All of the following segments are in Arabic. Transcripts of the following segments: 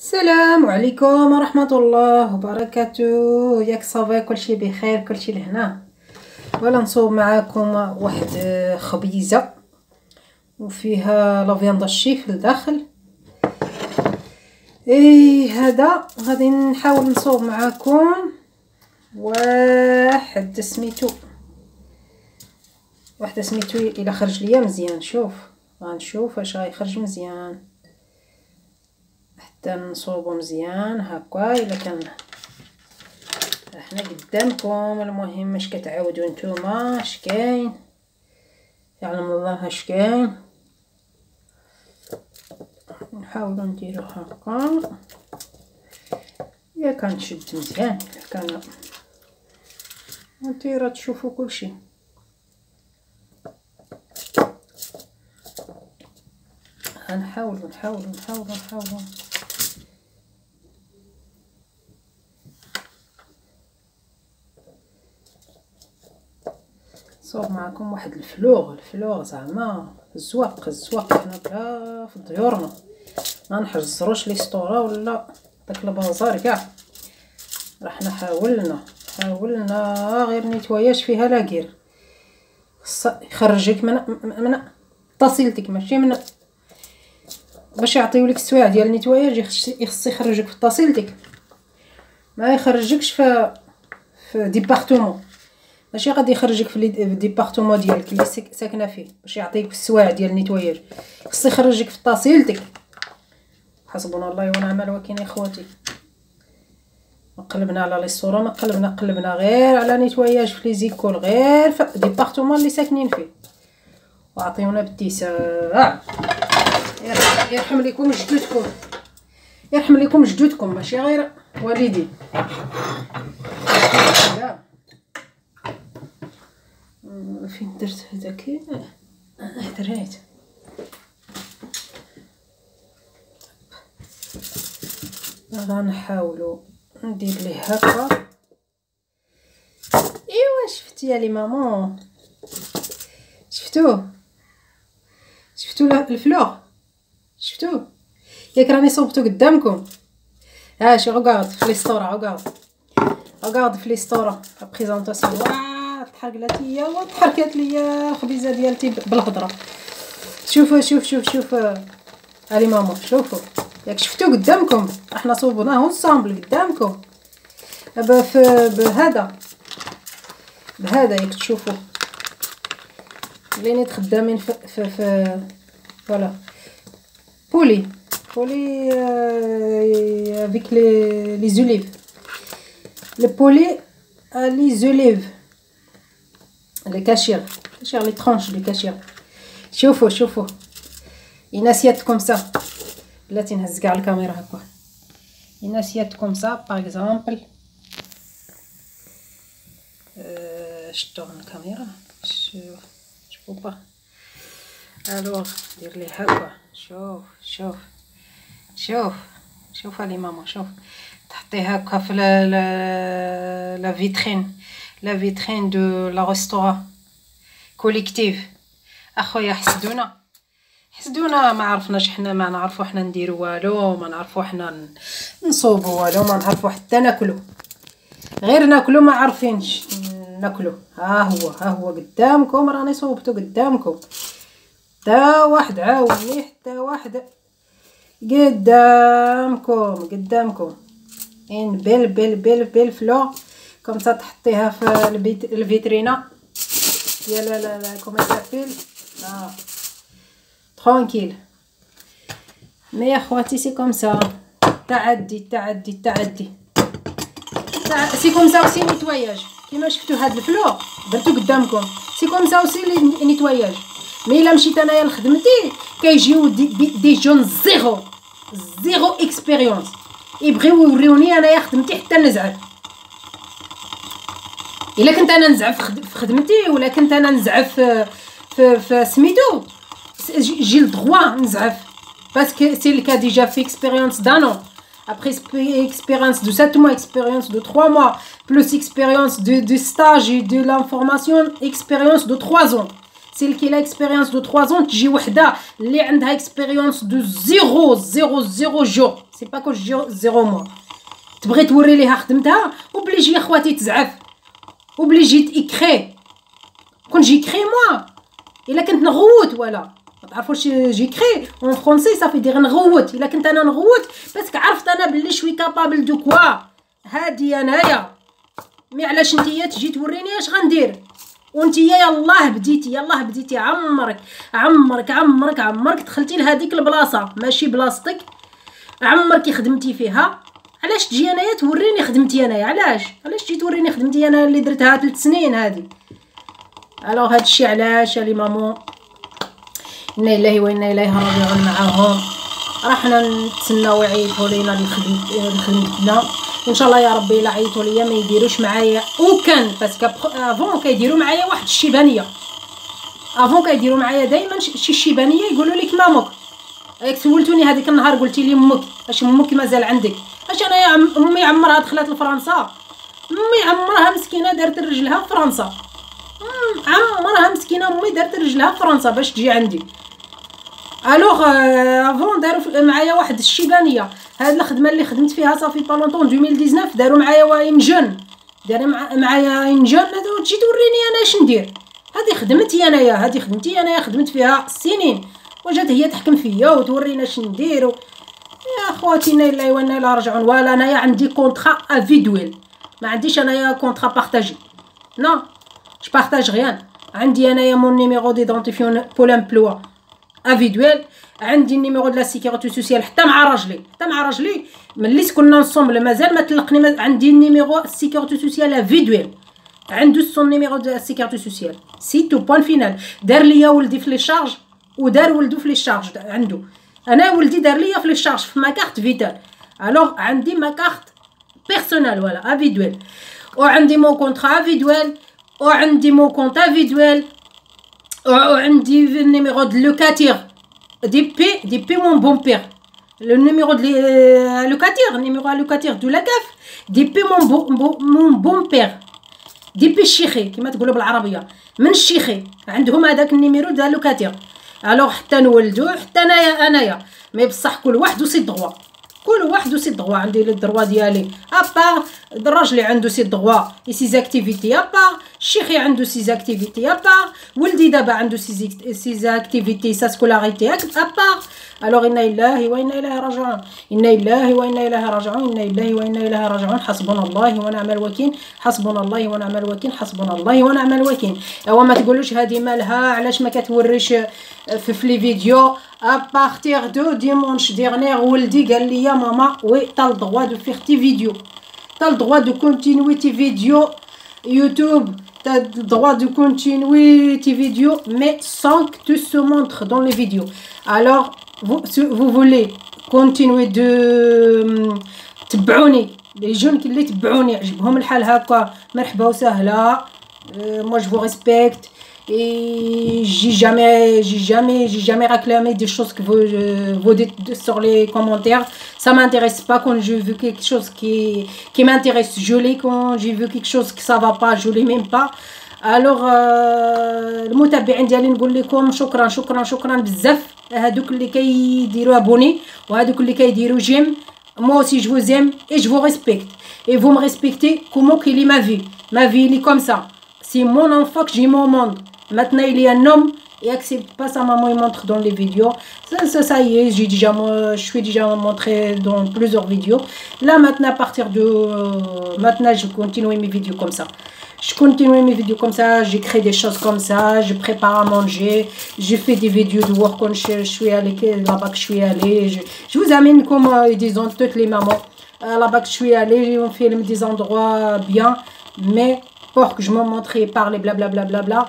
السلام عليكم ورحمة الله وبركاته. ياك صافي كلشي بخير كلشي لهنا. ولا نصوب معاكم واحد خبيزة وفيها لا فياند الشيف لداخل. هذا غادي نحاول نصوب معاكم واحد سميتو الى خرج ليا مزيان. شوف غنشوف واش غيخرج مزيان حتى نصوبو مزيان هكا. الا كان احنا قدامكم، المهم اش كتعاودوا نتوما اش كاين، يعلم الله اش كاين. نحاولوا نديرو هكا يا كنشد مزيان. كان انتي راه تشوفوا كلشي. نحاولوا صوب معكم واحد الفلوغ زعما الزواق حنا بلا في ديورنا ما نحجروش لي سطوره ولا داك البازار كاع. رحنا حاولنا غير نيتواياج فيها لاكير خص يخرجك من تصيلتك، ماشي من باش يعطيولك السوايع ديال النيتواياج. يخص يخرجك في تصيلتك، ما يخرجكش في ديبارتمون. ماشي غادي يخرجك في ديبارتمون ديالك اللي ساكنه فيه باش يعطيك السوايع ديال النيتواياج. خص يخرجك في تصيلتك. حسبنا الله ونعم الوكيل. اخواتي قلبنا على لي صوره، ما قلبنا غير على نيتواياج في لي زيكول، غير في ديبارتمون اللي ساكنين فيه. وعطيونا بالاتساع. يرحم لكم جدودكم ماشي غير والدي. فين درت هذاك؟ دريت غنحاولوا ندير ليه هكا. ايوا شفتي يا لي مامون؟ شفتوا الفلوغ؟ شفتوه ياك؟ راني صوبتو قدامكم. شي غوغارد في لي ستورا، غوغارد في لي ستورا بريزونطاسيون. تحرقلات ليا وتحركات ليا الخبيزه ديالتي بالهضره. شوف علي ماما، شوفوا ياك شفتو قدامكم. احنا صوبناه انصامبل قدامكم بهذا ياك تشوفوا ليني خدامين في فوالا بولي avec les olives, le poulet à les olives, les cachir, les tranches de cachir. شوفوا une assiette comme ça. بلاتي نهز كاع الكاميرا هكا. une assiette comme ça par exemple. je tourne الكاميرا. je peux pas. alors دير لي هكا. شوف لي ماما. شوف تحطيه هكا في لا فيترين دو لا ريستورا كوليكتيف. اخويا حسدونا ما عرفناش حنا، ما نعرفوا حنا نديروا والو، ما نعرفوا حنا نصوبوا والو، ما نعرفوا حتى ناكلوا. غير ناكلوا ما عارفينش ناكلوا. ها هو قدامكم، راني صوبته قدامكم. حتى واحد عاوني، حتى واحد قدامكم. ان بيل فلو كوم سا تحطيها في الفيترينا ديال لا كومون تابيل. ترانكيل. مي يا خواتي سي كوم سا. تعدي سي كوم سا اوسي نيتواياج. كيما شفتوا هاد الفلو درتو قدامكم، سي كوم سا اوسي نيتواياج. مي الا مشيت انايا لخدمتي كيجيو دي جون زيرو اكسبيريونس، يبغيو يوريوني انايا خدمتي حتى نزعف. الا كنت انا نزعف في خدمتي ولا كنت انا نزعف في سميتو، جي الدغوا نزعف باسكو سي لكا ديجا في اكسبيريونس دانو. après expérience de 7 mois, expérience de 3 mois, plus expérience de stage et de l'information, expérience de 3 ans. سي كي لا اكسبيريونس دو 3 ans تجي وحده اللي عندها اكسبيريونس دو 0 جور سي با كو 0 موا تبغي توري ليها خدمتها وبليجي يا خواتي تزعف وبليجي تيكري كون جيكري موا الا كنت نغوت ولا ما تعرفوش جيكري اون فرونسي صافي دير نغوت الا كنت انا نغوت باسكو عرفت انا بلي شوي كابابل دو كوا هادي انايا مي علاش نتيا تجي توريني اش غندير وانتيا يلاه بديتي عمرك دخلتي لهاديك البلاصه ماشي بلاصتك عمرك خدمتي فيها علاش تجي انايا توريني خدمتي انايا علاش تجي توريني خدمتي انا اللي درتها 3 سنين هادي الوغ هادشي علاش لي مامون انا لله وانا اليه راجعون معاهم راحنا نتسناو يعيطوا لينا لخدمتنا ان شاء الله يا ربي الا عيطوا ليا ما يديروش معايا وكان باسكو افون كيديروا معايا واحد الشيبانيه دائما شي شيبانيه يقولوا لك مامك ياك سولتوني هذيك النهار قلتي لي امك اش امك مازال عندك اش انا يا امي عمرها دخلت لفرنسا امي عمرها مسكينه دارت رجلها في فرنسا عمرها مسكينه امي دارت رجلها في فرنسا باش تجي عندي الوغ افون داروا معايا واحد الشيبانيه هاد الخدمه اللي خدمت فيها صافي بالونطون 2019 داروا معايا واين جون معايا ان جون تجي توريني انا اش ندير هذه خدمتي انايا خدمت فيها سنين وجات هي تحكم فيا وتورينا اش ندير يا خواتي انا الا وانا لا رجعون ولا انايا عندي كونطرا افيدويل ما عنديش انايا كونطرا بارطاجي نو جو بارطاج غيان عندي انايا مون نيميرو ديدونتيفيون بول امبلوا افيدويل عندي النيميرو دو لا سيكوريتي سوسيال حتى مع راجلي ملي كنا نصومبل مازال ما طلقني عندي النيميرو سيكوريتي سوسيال افيدويل عنده سون نيميرو دو سيكوريتي سوسيال سي تو بوين فينال دار ليا ولدي في لي شارج ودار ولدو في لي شارج عنده انا ولدي دار ليا في لي شارج في ما كارت فيتال الوغ عندي ما كارت بيرسونال ولا افيدويل وعندي مون كونطرا افيدويل وعندي مون كونط افيدويل وعندي النيميرو دو لوكاتير دي بي مون بون بير لو نيميرو دو لوكاتير نيميرو لوكاتير دو لاكاف دي بي مون بون بير دي بي الشيخي كما تقولوا بالعربيه من الشيخي عندهم هذاك النيميرو دو لوكاتير الوغ حتى نولدو حتى انايا مي بصح كل واحد وسي دغوا عندي لي الدروا ديالي ابار راجلي عنده سي دغوا سي زاكتيفيتي ابار الشيخي عنده سي زاكتيفيتي ابار ولدي دابا عنده سي زاكتيفيتي سا سكولاريتي ابار الوغ انا لله وانا اليه راجعون حسبنا الله ونعم الوكيل اوا ما تقولوش هذه مالها علاش ما كتوريش في لي فيديو ابارتيغ دو ديمونش ديرنيير ولدي قال لي يا ماما وي طال droit de faire tes vidéos t'as le droit de continuer tes vidéos YouTube t'as le droit de continuer tes vidéos mais sans que tu se montres dans les vidéos alors vous voulez continuer de تبعوني les jeunes اللي تبعوني عجبهم الحال هكا مرحبا وسهلا moi je vous respecte et j'ai jamais réclamé des choses que vous dites sur les commentaires. Ça m'intéresse pas. Quand j'ai vu quelque chose qui m'intéresse, je lis. Quand j'ai vu quelque chose que ça va pas, je lis même pas. Alors المتابعين ديالي نقول لكم شكرا بزاف هادوك اللي كيديروا ابوني وهادوك اللي كيديروا جيم. Moi aussi je vous aime et je vous respecte et vous me respectez comment qu'il est ma vie elle est comme ça. C'est mon enfant que j'ai mon monde. Maintenant il est un homme et accepte pas sa maman il montre dans les vidéos. Ça y est, je suis déjà montré dans plusieurs vidéos. Là maintenant à partir de maintenant je continue mes vidéos comme ça. Je crée des choses comme ça, je prépare à manger, je fais des vidéos de voir quand je suis allée là-bas que je suis allée. Je vous amène comme disons toutes les mamans là-bas que je suis allée, on filme des endroits bien, mais pour que je me montre et parle blablabla,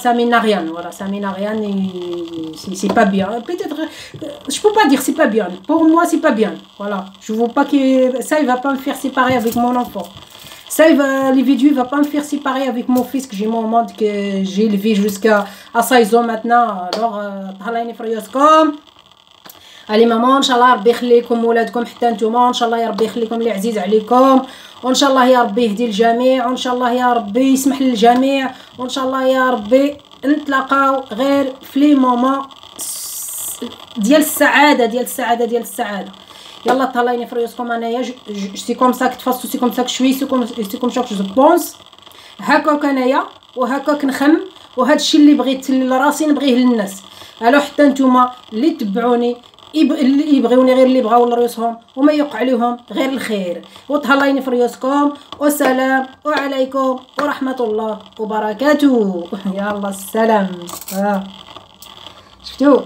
ça mène à rien, voilà, ça mène à rien et c'est pas bien. Peut-être, je peux pas dire c'est pas bien, pour moi c'est pas bien, voilà. Je veux pas que ça il va pas me faire séparer avec mon enfant. Ça, les vidéos, il va pas me faire séparer avec mon fils que j'ai mon monde que j'ai élevé jusqu'à 16 ans maintenant. Alors, بحالي فرياسكم. علي ماما ان شاء الله ربي يخليكم ولادكم حتى نتوما ان شاء الله يا ربي يخليكم اللي عزيز عليكم وان شاء الله يا ربي يهدي الجميع وان شاء الله يا ربي يسمح للجميع وان شاء الله يا ربي نتلاقاو غير في لي مومون ديال السعاده ديال السعاده. يلا طلعيني في ريوسكم انايا سي كوم سا كتفاصو، سي كوم سا كشوي، سي كوم سا جو بونس. هكاك انايا وهكاك نخم، وهذا الشيء اللي بغيت لراسي نبغيه للناس. الو حتى نتوما اللي تبعوني اللي يبغيوني غير اللي بغاو لريوسهم وما يوقع لهم غير الخير. وتهلايني في ريوسكم، والسلام عليكم ورحمه الله وبركاته. يلا السلام. شفتوا